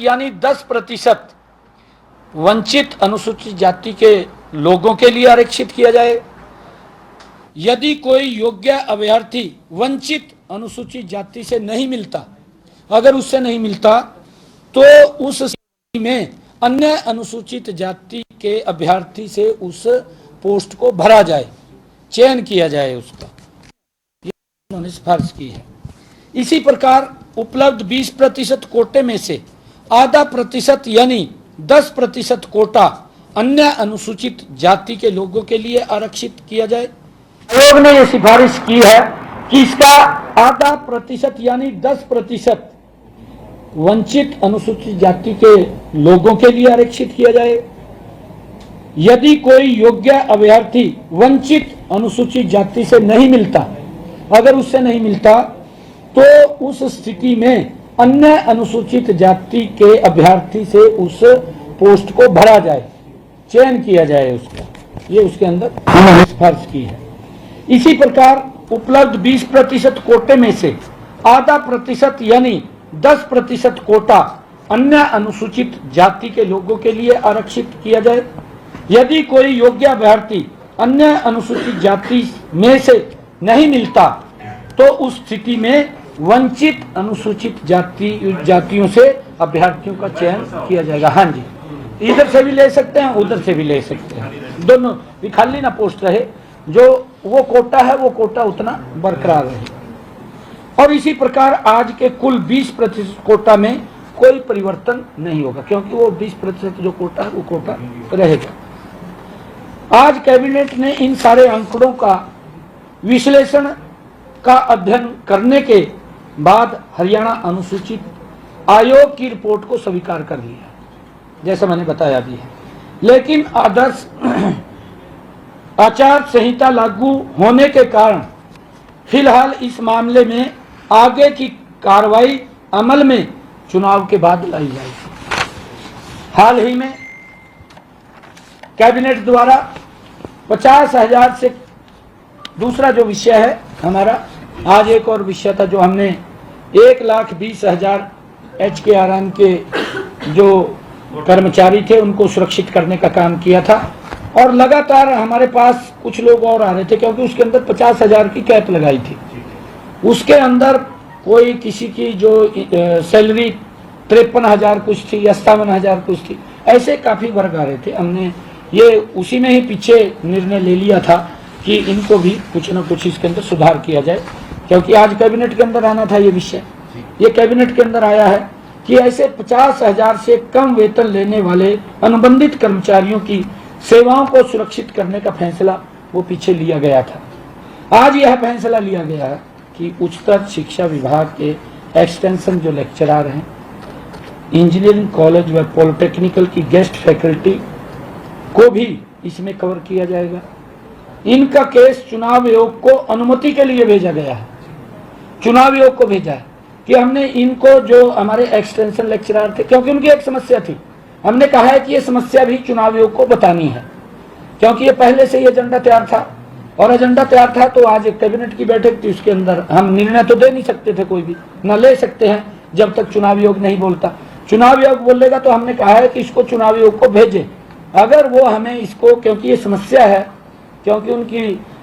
यानी 10% वंचित अनुसूचित जाति के लोगों के लिए आरक्षित किया जाए। यदि कोई योग्य अभ्यर्थी वंचित अनुसूचित जाति से नहीं मिलता, अगर उससे नहीं मिलता तो उस स्थिति में अन्य अनुसूचित जाति के अभ्यर्थी से उस पोस्ट को भरा जाए, चयन किया जाए उसका, ये उन्होंने सिफारिश की है। इसी प्रकार उपलब्ध 20% कोटे में से आधा प्रतिशत यानी 10% कोटा अन्य अनुसूचित जाति के लोगों के लिए आरक्षित किया जाए। आयोग ने यह सिफारिश की है कि इसका आधा प्रतिशत यानी 10% वंचित अनुसूचित जाति के लोगों के लिए आरक्षित किया जाए। यदि कोई योग्य अभ्यर्थी वंचित अनुसूचित जाति से नहीं मिलता, अगर उससे नहीं मिलता तो उस स्थिति में अन्य अनुसूचित जाति के अभ्यर्थी से उस पोस्ट को भरा जाए, चयन किया जाए उसका, ये उसके अंदर उन्होंने सिफारिश की है। इसी प्रकार उपलब्ध 20% कोटे में से आधा प्रतिशत यानी 10% कोटा अन्य अनुसूचित जाति के लोगों के लिए आरक्षित किया जाए। यदि कोई योग्य अभ्यर्थी अन्य अनुसूचित जाति में से नहीं मिलता तो उस स्थिति में वंचित अनुसूचित जातियों से अभ्यर्थियों का चयन किया जाएगा। हाँ जी, इधर से भी ले सकते हैं, उधर से भी ले सकते हैं, दोनों भी खाली ना पोस्ट रहे, जो वो कोटा है वो कोटा उतना बरकरार रहे। और इसी प्रकार आज के कुल 20% कोटा में कोई परिवर्तन नहीं होगा, क्योंकि वो 20% जो कोटा है वो कोटा रहेगा। आज कैबिनेट ने इन सारे आंकड़ों का विश्लेषण का अध्ययन करने के बाद हरियाणा अनुसूचित आयोग की रिपोर्ट को स्वीकार कर लिया, जैसा मैंने बताया भी है। लेकिन आदर्श आचार संहिता लागू होने के कारण फिलहाल इस मामले में आगे की कार्रवाई अमल में चुनाव के बाद लाई जाएगी। हाल ही में कैबिनेट द्वारा 50,000 से दूसरा जो विषय है हमारा, आज एक और विषय था जो हमने 1,20,000 HKRN के जो कर्मचारी थे उनको सुरक्षित करने का काम किया था। और लगातार हमारे पास कुछ लोग और आ रहे थे, क्योंकि उसके अंदर 50,000 की कैप लगाई थी। उसके अंदर कोई किसी की जो सैलरी 53,000 कुछ थी, 57,000 कुछ थी, ऐसे काफी वर्ग आ रहे थे। हमने ये उसी में ही पीछे निर्णय ले लिया था कि इनको भी कुछ न कुछ इसके अंदर सुधार किया जाए, क्योंकि आज कैबिनेट के अंदर आना था ये विषय। ये कैबिनेट के अंदर आया है कि ऐसे 50,000 से कम वेतन लेने वाले अनुबंधित कर्मचारियों की सेवाओं को सुरक्षित करने का फैसला वो पीछे लिया गया था। आज यह फैसला लिया गया है कि उच्चतर शिक्षा विभाग के एक्सटेंशन जो लेक्चरर हैं, इंजीनियरिंग कॉलेज व पॉलिटेक्निकल की गेस्ट फैकल्टी को भी इसमें कवर किया जाएगा। इनका केस चुनाव आयोग को अनुमति के लिए भेजा गया है, चुनाव आयोग को भेजा है कि हमने इनको, जो हमारे एक्सटेंशन लेक्चरर थे, क्योंकि उनकी एक समस्या थी, हमने कहा है कि ये समस्या भी चुनाव आयोग को बतानी है, क्योंकि ये पहले से ही एजेंडा तैयार था। और एजेंडा तैयार था तो आज एक कैबिनेट की बैठक थी, उसके अंदर हम निर्णय तो दे नहीं सकते थे, कोई भी न ले सकते हैं जब तक चुनाव आयोग नहीं बोलता। चुनाव आयोग बोलेगा तो हमने कहा है कि इसको चुनाव आयोग को भेजें। अगर वो हमें इसको, क्योंकि ये समस्या है, क्योंकि उनकी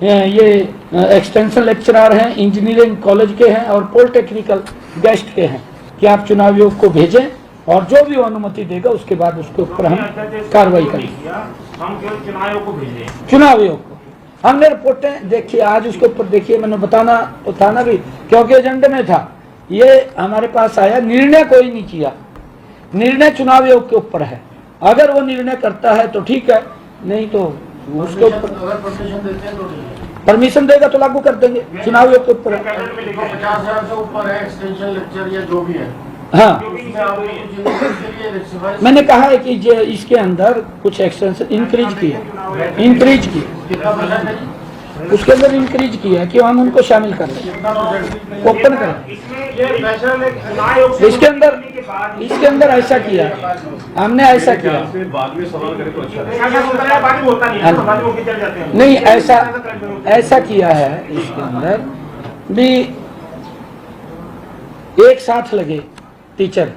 ये एक्सटेंशन लेक्चरर हैं, इंजीनियरिंग कॉलेज के हैं और पॉलिटेक्निकल गेस्ट के हैं, कि आप चुनाव आयोग को भेजें और जो भी अनुमति देगा उसके बाद उसके ऊपर हम कार्रवाई करेंगे। हम केवल चुनाव आयोग को भेजें, चुनाव आयोग को हमने रिपोर्टें देखी, आज उसके ऊपर देखिए, मैंने बताना तो था ना भी, क्योंकि एजेंडे में था। ये हमारे पास आया, निर्णय कोई नहीं किया, निर्णय चुनाव आयोग के ऊपर है। अगर वो निर्णय करता है तो ठीक है, नहीं तो उसके ऊपर परमिशन देगा तो लागू कर देंगे, चुनाव आयोग के ऊपर है। 50,000 से ऊपर है एक्सटेंशन लेक्चर या जो भी है। हाँ, मैंने कहा है कि इसके अंदर कुछ एक्सटेंशन इंक्रीज किया, उसके अंदर इंक्रीज किया है कि हम उनको शामिल कर लें, ओपन करें। इसके अंदर ऐसा किया, हमने ऐसा किया नहीं, ऐसा किया है इसके अंदर भी एक साथ लगे टीचर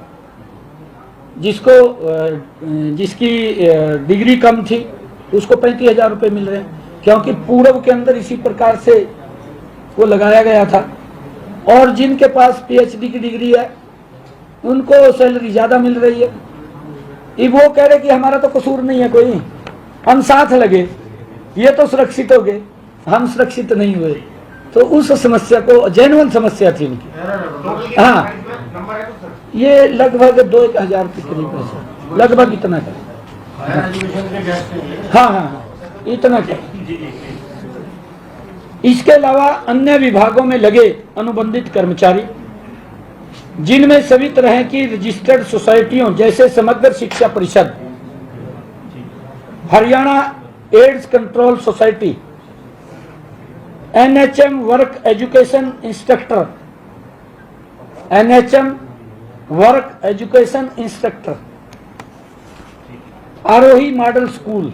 जिसकी डिग्री कम थी उसको 35,000 रुपये मिल रहे हैं, क्योंकि पूर्व के अंदर इसी प्रकार से वो लगाया गया था। और जिनके पास पीएचडी की डिग्री है उनको सैलरी ज्यादा मिल रही है। ये वो कह रहे कि हमारा तो कसूर नहीं है कोई, हम साथ लगे, ये तो सुरक्षित हो गए, हम सुरक्षित नहीं हुए। तो उस समस्या को, जेन्युइन समस्या थी उनकी। हाँ, ये लगभग 2,000 के करीब है सर, लगभग इतना का। हाँ हाँ, इतना का। इसके अलावा अन्य विभागों में लगे अनुबंधित कर्मचारी, जिनमें सभी तरह की रजिस्टर्ड सोसाइटियों जैसे समग्र शिक्षा परिषद, Haryana AIDS control society, NHM work education instructor, NHM work education instructor, Arohi model school,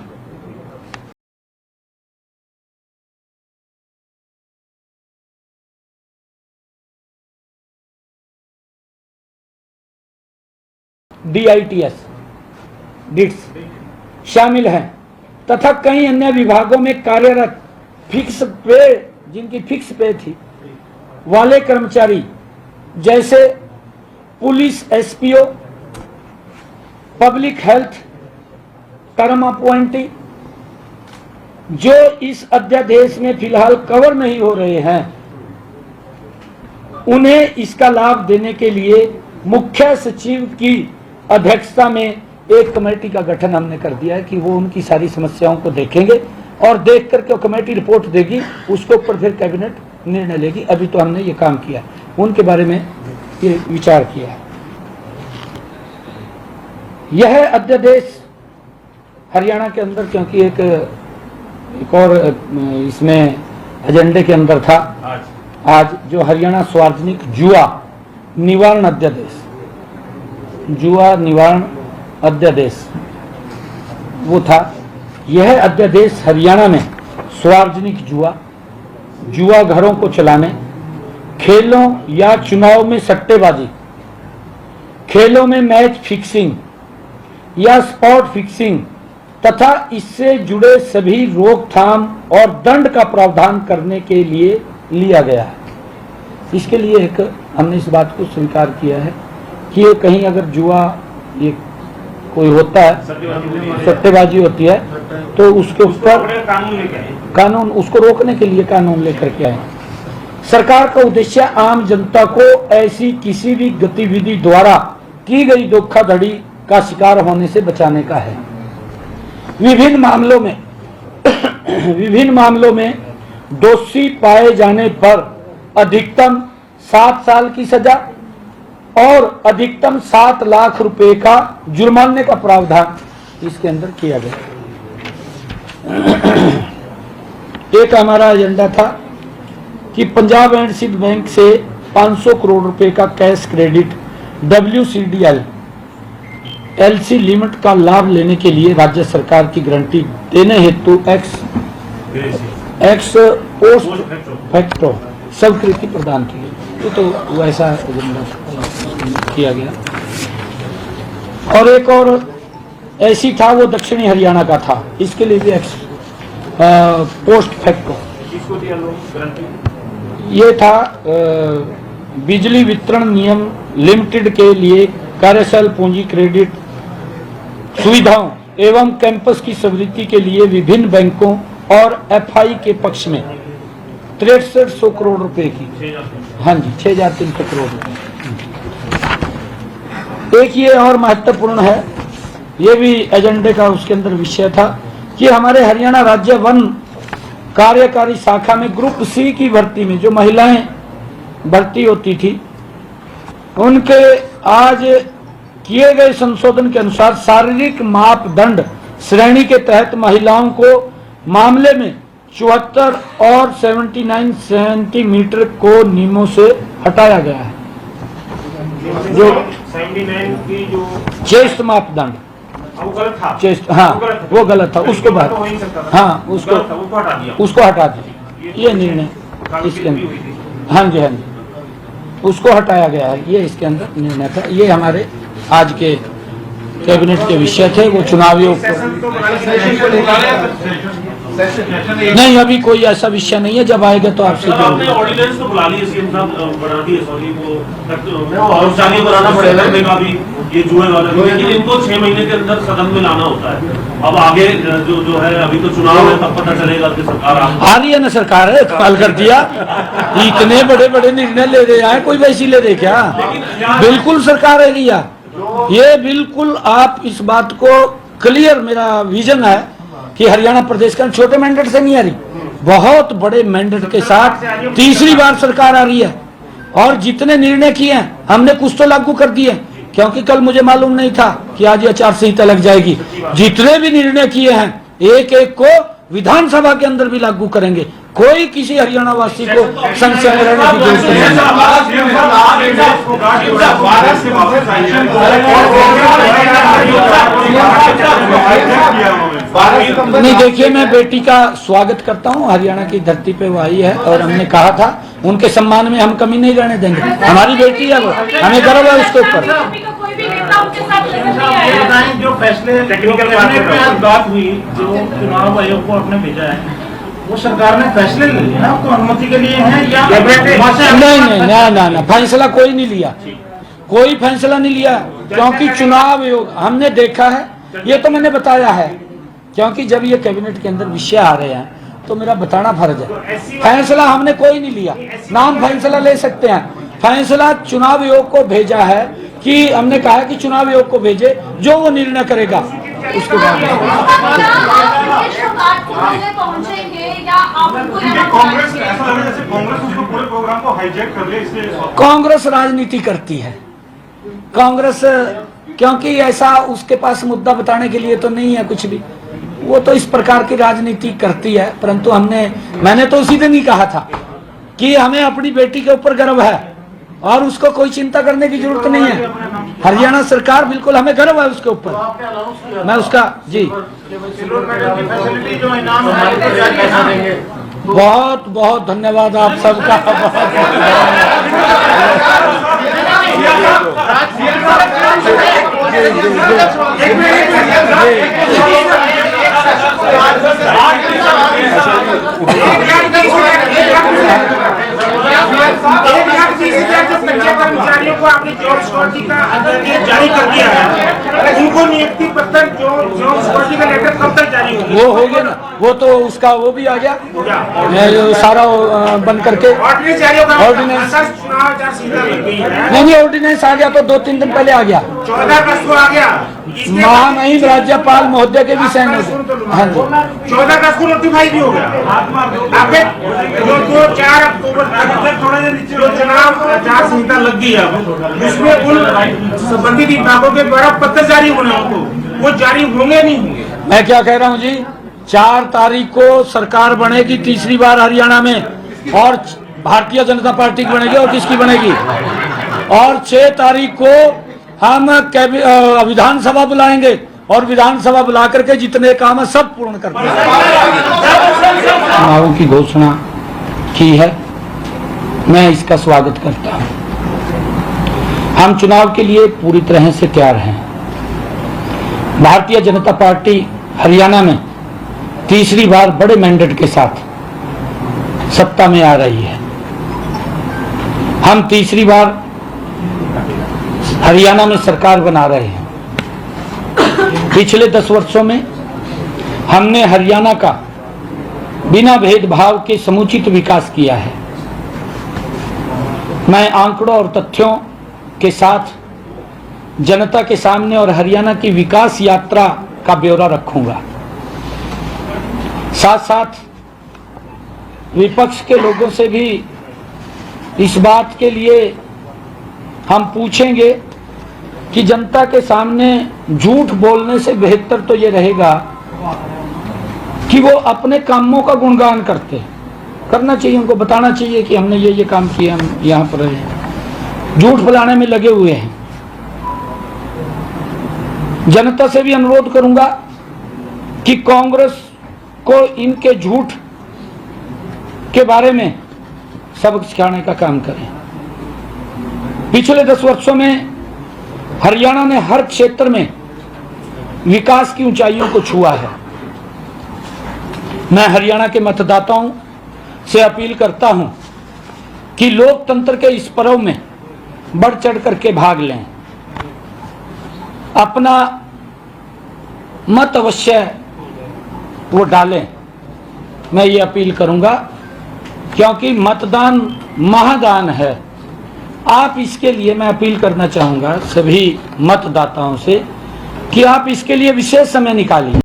DITS DITS शामिल हैं, तथा कई अन्य विभागों में कार्यरत फिक्स पे, जिनकी फिक्स पे थी, वाले कर्मचारी जैसे police SPO, public health term appointee, जो इस अध्यादेश में फिलहाल कवर नहीं हो रहे हैं, उन्हें इसका लाभ देने के लिए मुख्य सचिव की अध्यक्षता में एक कमेटी का गठन हमने कर दिया है कि वो उनकी सारी समस्याओं को देखेंगे और देख करके कमेटी रिपोर्ट देगी, उसके ऊपर फिर कैबिनेट निर्णय लेगी। अभी तो हमने ये काम किया, उनके बारे में ये विचार किया है। यह अध्यादेश हरियाणा के अंदर, क्योंकि एक और इसमें एजेंडे के अंदर था आज जो हरियाणा सार्वजनिक जुआ निवारण अध्यादेश, जुआ निवारण अध्यादेश वो था। यह अध्यादेश हरियाणा में सार्वजनिक जुआ घरों को चलाने, खेलों या चुनाव में सट्टेबाजी, खेलों में मैच फिक्सिंग या स्पॉट फिक्सिंग तथा इससे जुड़े सभी रोकथाम और दंड का प्रावधान करने के लिए लिया गया है। इसके लिए एक हमने इस बात को स्वीकार किया है कि ये कहीं अगर जुआ ये कोई होता है, सट्टेबाजी होती है, तो उसके ऊपर कानून, उसको रोकने के लिए कानून लेकर के आए। सरकार का उद्देश्य आम जनता को ऐसी किसी भी गतिविधि द्वारा की गई धोखाधड़ी का शिकार होने से बचाने का है। विभिन्न मामलों में दोषी पाए जाने पर अधिकतम 7 साल की सजा और अधिकतम 7 लाख रुपए का जुर्माने का प्रावधान इसके अंदर किया गया। एक हमारा एजेंडा था कि पंजाब एंड सिंध बैंक से 500 करोड़ रुपए का cash credit WCDL LC limit का लाभ लेने के लिए राज्य सरकार की गारंटी देने हेतु एक्स पोस्ट फैक्टो स्वीकृति प्रदान की गई। तो वैसा किया गया। और एक और ऐसी था, वो दक्षिणी हरियाणा का था, इसके लिए भी एक्स पोस्ट फैक्टो ये था। बिजली वितरण नियम लिमिटेड के लिए कार्यशील पूंजी क्रेडिट सुविधाओं एवं कैंपस की स्वीकृति के लिए विभिन्न बैंकों और FI के पक्ष में 6300 करोड़ रुपए की, हाँ जी 6,300 करोड़ रुपए। एक ये और महत्वपूर्ण है, ये भी एजेंडे का उसके अंदर विषय था कि हमारे हरियाणा राज्य वन कार्यकारी शाखा में ग्रुप C की भर्ती में जो महिलाएं भर्ती होती थी, उनके आज किए गए संशोधन के अनुसार शारीरिक मापदंड श्रेणी के तहत महिलाओं को मामले में 74 और 79 सेंटीमीटर को नियमों से हटाया गया है। जो 79 की जो चेस्ट मापदंड, वो गलत था, चेस्ट, हाँ वो गलत था, उसको बात, हाँ उसको हटा दिया। ये निर्णय इसके अंदर, हाँ जी हाँ जी, उसको हटाया गया है, ये इसके अंदर निर्णय था। ये हमारे आज के कैबिनेट के विषय थे, वो चुनाव आयोग सेशन तो नहीं, अभी कोई ऐसा विषय नहीं है, जब आएगा तो आपसे आपने ऑर्डिनेंस तो बुला ली सीएम साहब, बना दी है, सॉरी वो औपचारिक बनाना पड़ेगा अभी ये जुए वाले, लेकिन इनको 6 महीने के अंदर सदन में लाना होता है। अब आगे जो है, अभी तो चुनाव है, तब पता चलेगा कि सरकार आ रही है ना, सरकार है, कॉल कर दिया, इतने बड़े बड़े निर्णय ले रहे हैं, कोई वैसी ले रहे क्या? बिल्कुल सरकार है रिया, ये बिल्कुल आप इस बात को क्लियर, मेरा विजन है कि हरियाणा प्रदेश का छोटे मैंडेट से नहीं आ रही, बहुत बड़े मैंडेट के साथ तीसरी बार सरकार आ रही है। और जितने निर्णय किए हैं हमने कुछ तो लागू कर दिए, क्योंकि कल मुझे मालूम नहीं था कि आज आचार संहिता लग जाएगी। जितने भी निर्णय किए हैं एक एक को विधानसभा के अंदर भी लागू करेंगे, कोई किसी हरियाणा वासी को संशय में रहने की जरूरत नहीं है। नहीं, देखिए, मैं बेटी का स्वागत करता हूं, हरियाणा की धरती पे वो आई है और हमने कहा था उनके सम्मान में हम कमी नहीं रहने देंगे। हमारी बेटी है वो, हमें गर्व है उसके ऊपर। जो फैसले टेक्निकल बात हुई, जो चुनाव आयोग को आपने भेजा है, वो सरकार ने फैसले ले लिए ना, तो अनुमति के लिए है या नहीं, फैसला कोई नहीं लिया, कोई फैसला नहीं लिया, क्योंकि चुनाव आयोग हमने देखा है, ये तो मैंने बताया है, क्योंकि जब ये कैबिनेट के अंदर विषय आ रहे हैं तो मेरा बताना फर्ज है। फैसला हमने कोई नहीं लिया, नाम फैसला ले सकते हैं, फैसला चुनाव आयोग को भेजा है कि हमने कहा कि चुनाव आयोग को भेजे, जो वो निर्णय करेगा उसके बाद कांग्रेस राजनीति करती है। कांग्रेस क्योंकि ऐसा उसके पास मुद्दा बताने के लिए तो नहीं है कुछ भी, वो तो इस प्रकार की राजनीति करती है। परंतु मैंने तो उसी दिन ही कहा था कि हमें अपनी बेटी के ऊपर गर्व है और उसको कोई चिंता करने की जरूरत नहीं है। हरियाणा सरकार बिल्कुल, हमें गर्व है उसके ऊपर। मैं उसका जी बहुत बहुत धन्यवाद आप सबका। कर्मचारियों को आपने जॉब सिक्योरिटी का जारी कर दिया है, उनको नियुक्ति पत्र जो जॉब सिक्योरिटी का लेटर कब तक जारी होगा? वो हो गया ना, वो तो उसका वो भी आ गया सारा बन करके ऑर्डिनेंस। नहीं, ऑर्डिनेंस आ गया तो 2-3 दिन पहले आ गया, 14 अगस्त को आ गया। महामहिम राज्यपाल महोदय के भी साइन हो गए। हाँ जी, 14 अगस्त को नोटिफाई भी हो गया। आपने जो 4 अक्टूबर तक जो चुनाव आचार संहिता लग गई है, उसमें उन संबंधित विभागों के द्वारा पत्र जारी होने होंगे, वो जारी होंगे नहीं होंगे? मैं क्या कह रहा हूँ जी, 4 तारीख को सरकार बनेगी तीसरी बार हरियाणा में, और भारतीय जनता पार्टी की बनेगी, और किसकी बनेगी? और 6 तारीख को हम विधानसभा बुलाएंगे और विधानसभा बुला करके जितने काम है सब पूर्ण करते हैं। चुनावों की घोषणा की है, मैं इसका स्वागत करता हूं। हम चुनाव के लिए पूरी तरह से तैयार हैं। भारतीय जनता पार्टी हरियाणा में तीसरी बार बड़े मैंडेट के साथ सत्ता में आ रही है। हम तीसरी बार हरियाणा में सरकार बना रहे हैं। पिछले 10 वर्षों में हमने हरियाणा का बिना भेदभाव के समुचित विकास किया है। मैं आंकड़ों और तथ्यों के साथ जनता के सामने और हरियाणा की विकास यात्रा का ब्यौरा रखूंगा। साथ साथ विपक्ष के लोगों से भी इस बात के लिए हम पूछेंगे कि जनता के सामने झूठ बोलने से बेहतर तो ये रहेगा कि वो अपने कामों का गुणगान करना चाहिए, उनको बताना चाहिए कि हमने ये काम किया, हम यहाँ पर रहे। झूठ फैलाने में लगे हुए हैं। जनता से भी अनुरोध करूंगा कि कांग्रेस को इनके झूठ के बारे में सबक सिखाने का काम करें। पिछले 10 वर्षों में हरियाणा ने हर क्षेत्र में विकास की ऊंचाइयों को छुआ है। मैं हरियाणा के मतदाताओं से अपील करता हूं कि लोकतंत्र के इस पर्व में बढ़ चढ़ करके भाग लें, अपना मत अवश्य वो डालें। मैं ये अपील करूंगा क्योंकि मतदान महादान है। आप इसके लिए, मैं अपील करना चाहूंगा सभी मतदाताओं से कि आप इसके लिए विशेष समय निकालिए।